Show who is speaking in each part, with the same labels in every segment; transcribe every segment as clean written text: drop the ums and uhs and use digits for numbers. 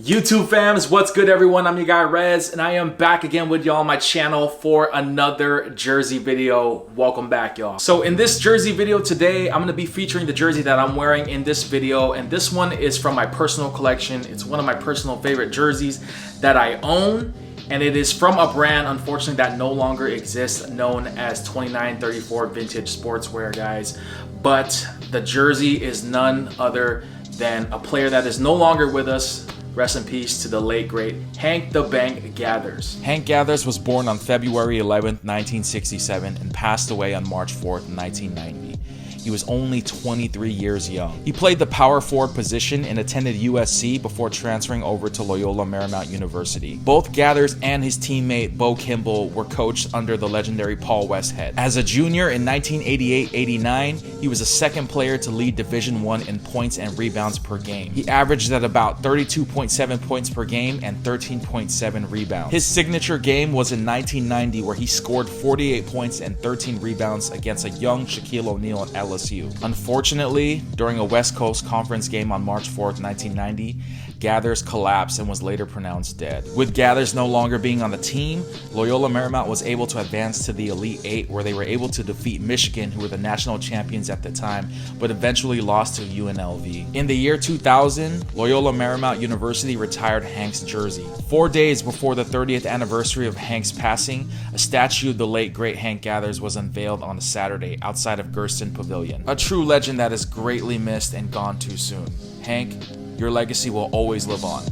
Speaker 1: YouTube fams, what's good everyone? I'm your guy Rez and I am back again with y'all on my channel for another jersey video. Welcome back y'all. So in this jersey video today, I'm going to be featuring the jersey that I'm wearing in this video, and this one is from my personal collection. It's one of my personal favorite jerseys that I own, and it is from a brand unfortunately that no longer exists, known as 2934 Vintage Sportswear, guys. But the jersey is none other than a player that is no longer with us. Rest in peace to the late great Hank the Bank Gathers.
Speaker 2: Hank Gathers was born on February 11th, 1967 and passed away on March 4th, 1990. He was only 23 years young. He played the power forward position and attended USC before transferring over to Loyola Marymount University. Both Gathers and his teammate Bo Kimble were coached under the legendary Paul Westhead. As a junior in 1988-89, he was the second player to lead Division I in points and rebounds per game. He averaged at about 32.7 points per game and 13.7 rebounds. His signature game was in 1990, where he scored 48 points and 13 rebounds against a young Shaquille O'Neal at LSU. Unfortunately, during a West Coast Conference game on March 4th, 1990, Gathers collapsed and was later pronounced dead. With Gathers no longer being on the team, Loyola Marymount was able to advance to the Elite Eight, where they were able to defeat Michigan, who were the national champions at the time, but eventually lost to UNLV. In the year 2000, Loyola Marymount University retired Hank's jersey. 4 days before the 30th anniversary of Hank's passing, a statue of the late great Hank Gathers was unveiled on a Saturday outside of Gersten Pavilion. A true legend that is greatly missed and gone too soon. Hank, your legacy will always live on.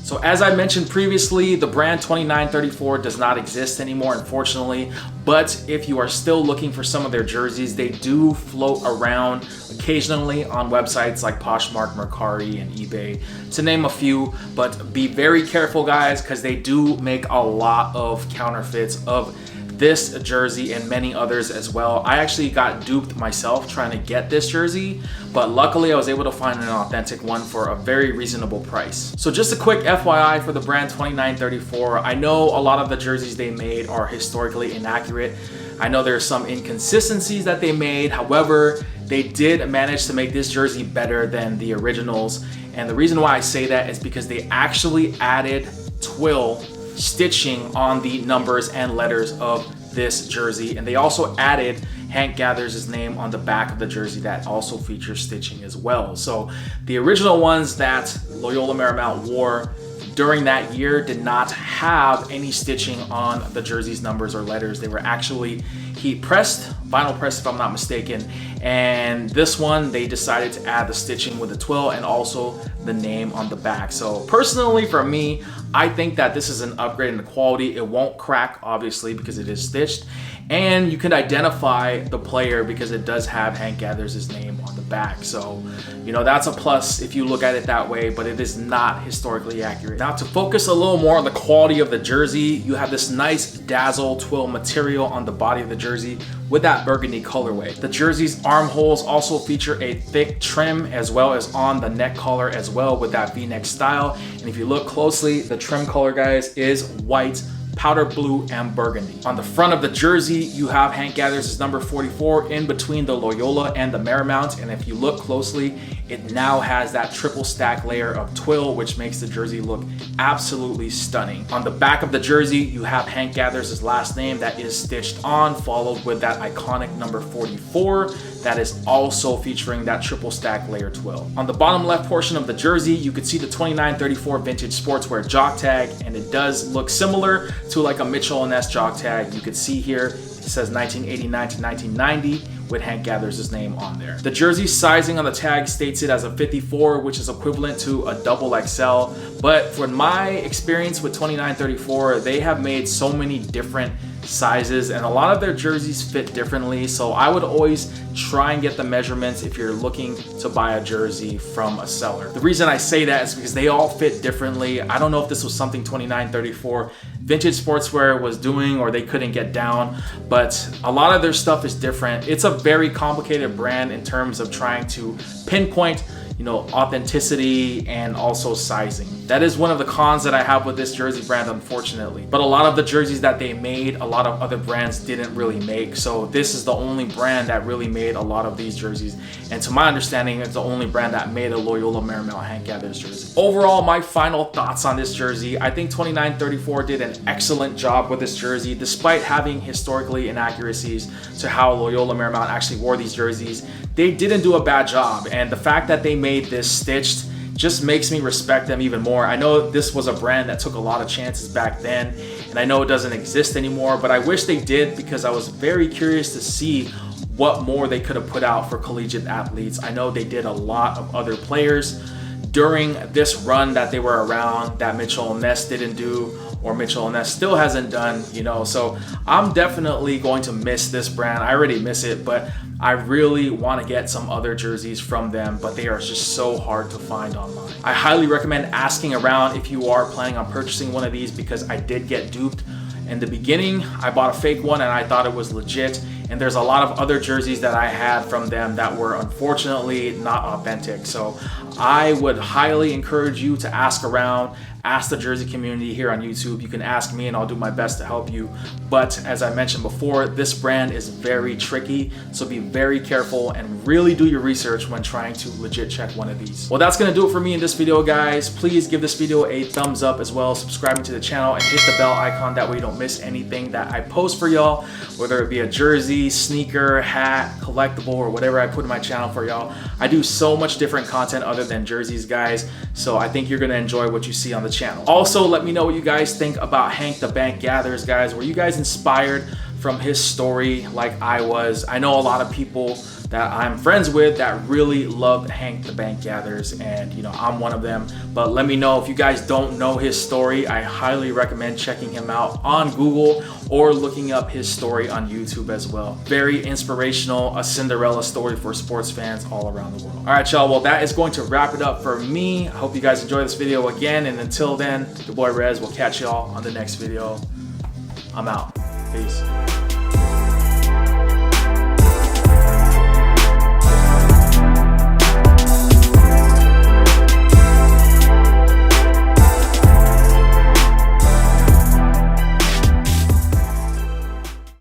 Speaker 1: So as I mentioned previously, the brand 2934 does not exist anymore, unfortunately. But if you are still looking for some of their jerseys, they do float around occasionally on websites like Poshmark, Mercari, and eBay, to name a few. But be very careful, guys, because they do make a lot of counterfeits of this jersey and many others as well. I actually got duped myself trying to get this jersey, but luckily I was able to find an authentic one for a very reasonable price. So just a quick FYI for the brand 2934, I know a lot of the jerseys they made are historically inaccurate. I know there's some inconsistencies that they made. However, they did manage to make this jersey better than the originals. And the reason why I say that is because they actually added twill stitching on the numbers and letters of this jersey, and they also added Hank Gathers' name on the back of the jersey that also features stitching as well. So the original ones that Loyola Marymount wore during that year did not have any stitching on the jersey's numbers or letters. They were actually heat pressed, vinyl pressed if I'm not mistaken, and this one they decided to add the stitching with the twill and also the name on the back. So personally for me, I think that this is an upgrade in the quality. It won't crack obviously because it is stitched, and you can identify the player because it does have Hank Gathers' name on the back. So, you know, that's a plus if you look at it that way, but it is not historically accurate. Now to focus a little more on the quality of the jersey, you have this nice dazzle twill material on the body of the jersey with that burgundy colorway. The jersey's armholes also feature a thick trim, as well as on the neck collar as well with that V-neck style. And if you look closely, the trim color, guys, is white, powder blue, and burgundy. On the front of the jersey, you have Hank Gathers' number 44 in between the Loyola and the Marymount, and if you look closely, it now has that triple stack layer of twill, which makes the jersey look absolutely stunning. On the back of the jersey, you have Hank Gathers' last name that is stitched on, followed with that iconic number 44 that is also featuring that triple stack layer twill. On the bottom left portion of the jersey, you can see the 2934 Vintage Sportswear jock tag, and it does look similar to like a Mitchell & Ness jock tag. You can see here, it says 1989 to 1990 with Hank Gathers' name on there. The jersey sizing on the tag states it as a 54, which is equivalent to a double XL. But for my experience with 2934, they have made so many different sizes and a lot of their jerseys fit differently. So I would always try and get the measurements if you're looking to buy a jersey from a seller. The reason I say that is because they all fit differently. I don't know if this was something 2934 Vintage Sportswear was doing or they couldn't get down, but a lot of their stuff is different. It's a very complicated brand in terms of trying to pinpoint, you know, authenticity and also sizing. That is one of the cons that I have with this jersey brand, unfortunately. But a lot of the jerseys that they made, a lot of other brands didn't really make. So this is the only brand that really made a lot of these jerseys. And to my understanding, it's the only brand that made a Loyola Marymount Hank Gathers jersey. Overall, my final thoughts on this jersey, I think 2934 did an excellent job with this jersey, despite having historically inaccuracies to how Loyola Marymount actually wore these jerseys. They didn't do a bad job, and the fact that they made this stitched just makes me respect them even more. I know this was a brand that took a lot of chances back then, and I know it doesn't exist anymore, but I wish they did, because I was very curious to see what more they could have put out for collegiate athletes. I know they did a lot of other players during this run that they were around that Mitchell and Ness didn't do, or Mitchell and Ness still hasn't done, you know. So I'm definitely going to miss this brand. I already miss it, but I really want to get some other jerseys from them, but they are just so hard to find online. I highly recommend asking around if you are planning on purchasing one of these, because I did get duped. In the beginning, I bought a fake one and I thought it was legit, and there's a lot of other jerseys that I had from them that were unfortunately not authentic. So I would highly encourage you to ask around, ask the jersey community here on YouTube. You can ask me and I'll do my best to help you. But as I mentioned before, this brand is very tricky, so be very careful and really do your research when trying to legit check one of these. Well, that's gonna do it for me in this video, guys. Please give this video a thumbs up, as well as subscribing to the channel and hit the bell icon, that way you don't miss anything that I post for y'all, whether it be a jersey, sneaker, hat, collectible, or whatever I put in my channel for y'all. I do so much different content other than jerseys, guys, so I think you're gonna enjoy what you see on the channel. Also, let me know what you guys think about Hank the Bank Gathers, guys. Were you guys inspired from his story like I was? I know a lot of people that I'm friends with that really loved Hank the Bank Gathers, and you know, I'm one of them. But let me know if you guys don't know his story. I highly recommend checking him out on Google or looking up his story on YouTube as well. Very inspirational, a Cinderella story for sports fans all around the world. All right, y'all, well, that is going to wrap it up for me. I hope you guys enjoy this video again, and until then, your boy Rez will catch y'all on the next video. I'm out. Peace.